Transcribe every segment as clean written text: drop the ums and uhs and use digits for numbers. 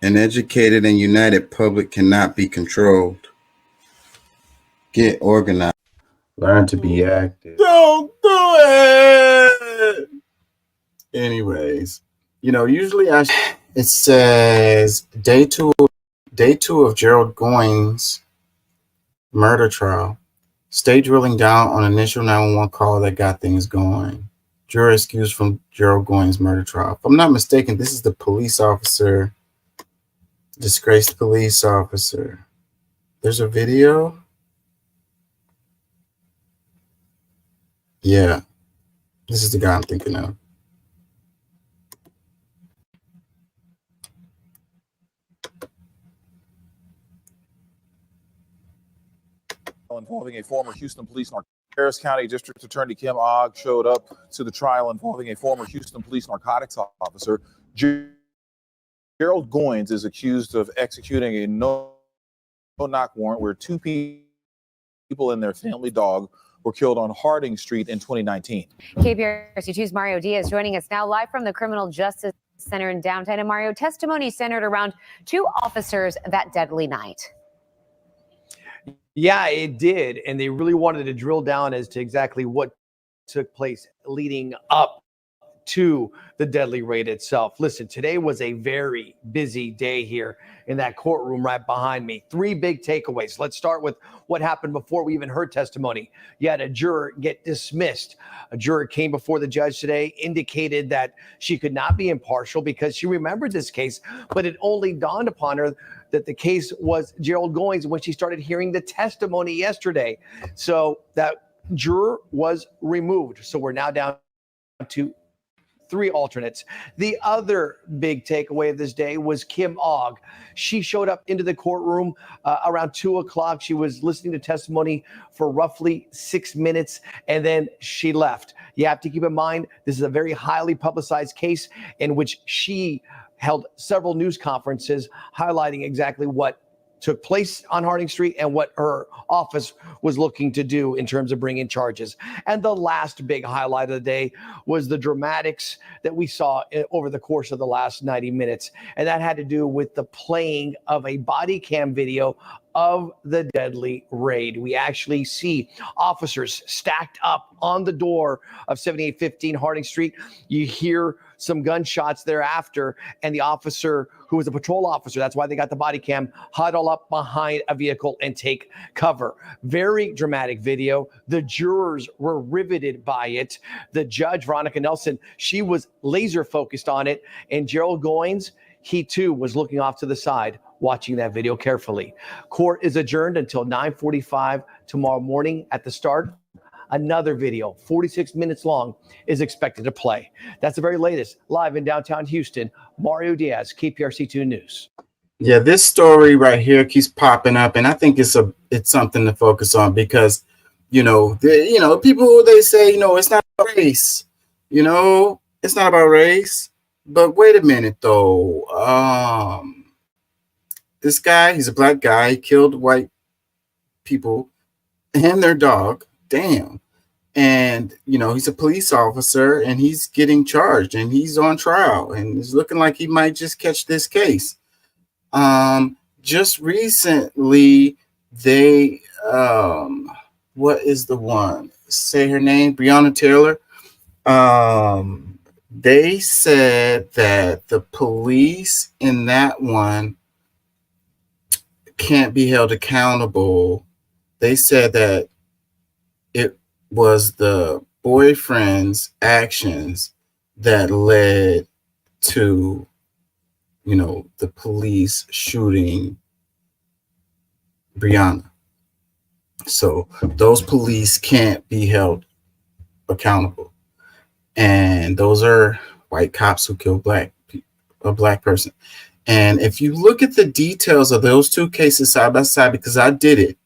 An educated and united public cannot be controlled. Get organized. Learn to be active. Don't do it! Anyways, usually it says day two of Gerald Goines' murder trial. Stay drilling down on initial 911 call that got things going. Juror excused from Gerald Goines' murder trial. If I'm not mistaken, this is the police officer, disgraced police officer. There's a video. Yeah, this is the guy I'm thinking of. Involving a former Houston police Harris County District Attorney Kim Ogg showed up to the trial involving a former Houston police narcotics officer. Gerald Goines is accused of executing a no-knock warrant where two people and their family dog were killed on Harding Street in 2019. KPRC2's Mario Diaz joining us now live from the Criminal Justice Center in downtown. And Mario, testimony centered around two officers that deadly night. Yeah, it did. And they really wanted to drill down as to exactly what took place leading up to the deadly raid itself. Listen, today was a very busy day here in that courtroom right behind me. Three big takeaways. Let's start with what happened before we even heard testimony. You had a juror get dismissed. A juror came before the judge today, indicated that she could not be impartial because she remembered this case, but it only dawned upon her that the case was Gerald Goines when she started hearing the testimony yesterday. So that juror was removed. So we're now down to three alternates. The other big takeaway of this day was Kim Ogg. She showed up into the courtroom around 2 o'clock. She was listening to testimony for roughly 6 minutes, and then she left. You have to keep in mind, this is a very highly publicized case in which she held several news conferences highlighting exactly what took place on Harding Street and what her office was looking to do in terms of bringing charges. And the last big highlight of the day was the dramatics that we saw over the course of the last 90 minutes. And that had to do with the playing of a body cam video of the deadly raid. We actually see officers stacked up on the door of 7815 Harding Street. You hear some gunshots thereafter, and the officer, who was a patrol officer, that's why they got the body cam, huddle up behind a vehicle and take cover. Very dramatic video. The jurors were riveted by it. The judge, Veronica Nelson, she was laser focused on it. And Gerald Goines, he too was looking off to the side, watching that video carefully. Court is adjourned until 9:45 tomorrow morning. At the start, another video, 46 minutes long, is expected to play. That's the very latest. Live in downtown Houston, Mario Diaz, KPRC2 News. Yeah, this story right here keeps popping up, and I think it's something to focus on because, people who they say, it's not about race, it's not about race. But wait a minute, though. This guy, he's a black guy. He killed white people and their dog. Damn. And, he's a police officer and he's getting charged and he's on trial and it's looking like he might just catch this case. Just recently, they, what is the one? Say her name, Breonna Taylor. They said that the police in that one can't be held accountable. They said that it was the boyfriend's actions that led to, the police shooting Breonna. So those police can't be held accountable. And those are white cops who killed a black person. And if you look at the details of those two cases side by side, because I did it,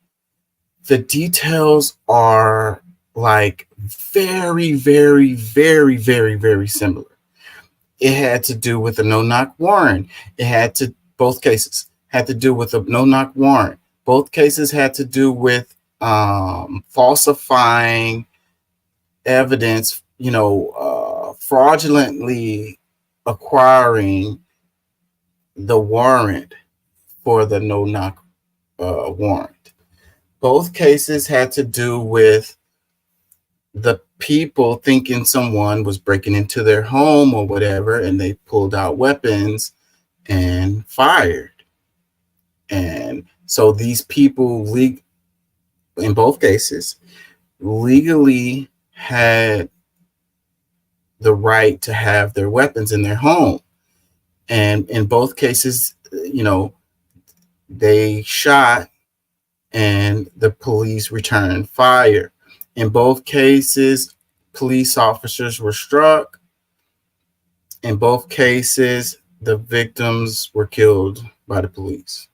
the details are like very, very, very, very, very similar. It had to do with a no-knock warrant. Both cases had to do with a no-knock warrant. Both cases had to do with falsifying evidence, fraudulently acquiring the warrant for the no-knock warrant. Both cases had to do with the people thinking someone was breaking into their home or whatever, and they pulled out weapons and fired. And so these people, in both cases, legally had the right to have their weapons in their home. And in both cases, they shot and the police returned fire. In both cases, police officers were struck. In both cases, the victims were killed by the police.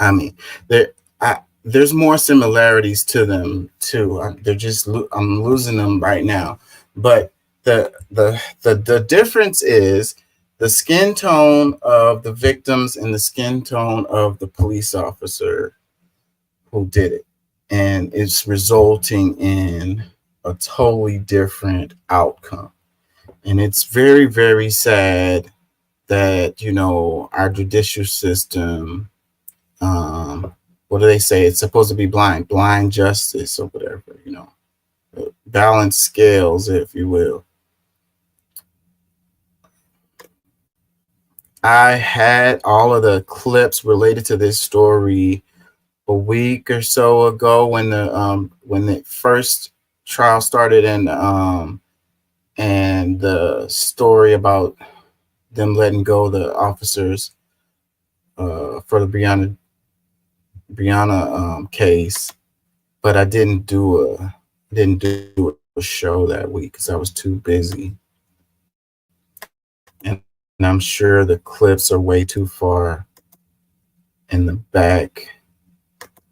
I mean, there's more similarities to them too. I'm losing them right now. But the difference is the skin tone of the victims and the skin tone of the police officer who did it. And it's resulting in a totally different outcome. And it's very, very sad that, our judicial system, what do they say? It's supposed to be blind justice or whatever, balanced scales, if you will. I had all of the clips related to this story a week or so ago when the first trial started, and the story about them letting go the officers for the Brianna case, but I didn't do a show that week because I was too busy, and I'm sure the clips are way too far in the back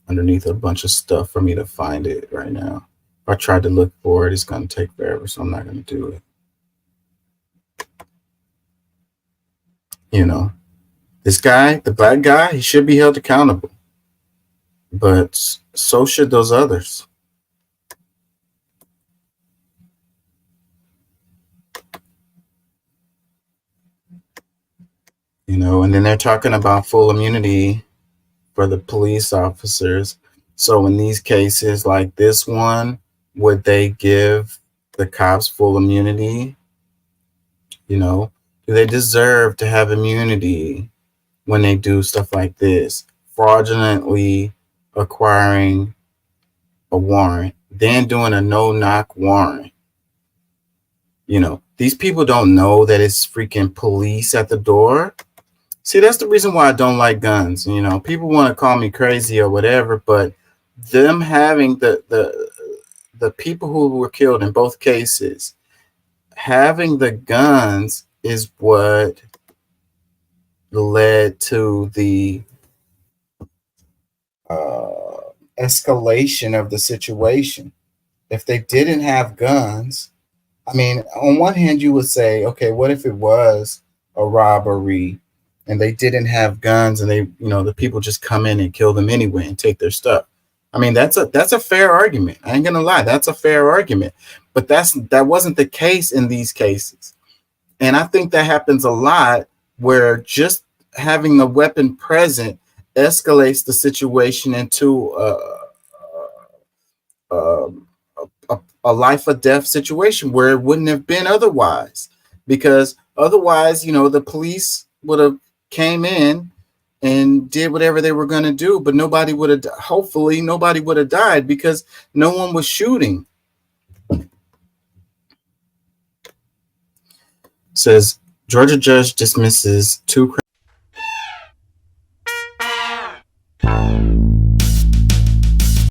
underneath a bunch of stuff for me to find it right now. If I tried to look for it, it's going to take forever, so I'm not going to do it. This guy, the black guy, he should be held accountable, but so should those others. And then they're talking about full immunity for the police officers. So in these cases like this one, would they give the cops full immunity? Do they deserve to have immunity when they do stuff like this? Fraudulently acquiring a warrant, then doing a no-knock warrant. These people don't know that it's freaking police at the door. See, that's the reason why I don't like guns. People want to call me crazy or whatever, but them having the people who were killed in both cases, having the guns is what led to the escalation of the situation. If they didn't have guns, I mean, on one hand, you would say, okay, what if it was a robbery and they didn't have guns and they, the people just come in and kill them anyway and take their stuff? I mean, that's a fair argument. I ain't gonna lie, that's a fair argument. But that wasn't the case in these cases. And I think that happens a lot, where just having a weapon present escalates the situation into a life or death situation where it wouldn't have been otherwise. Because otherwise, the police would have came in and did whatever they were going to do, but hopefully nobody would have died because no one was shooting. Says Georgia judge dismisses 2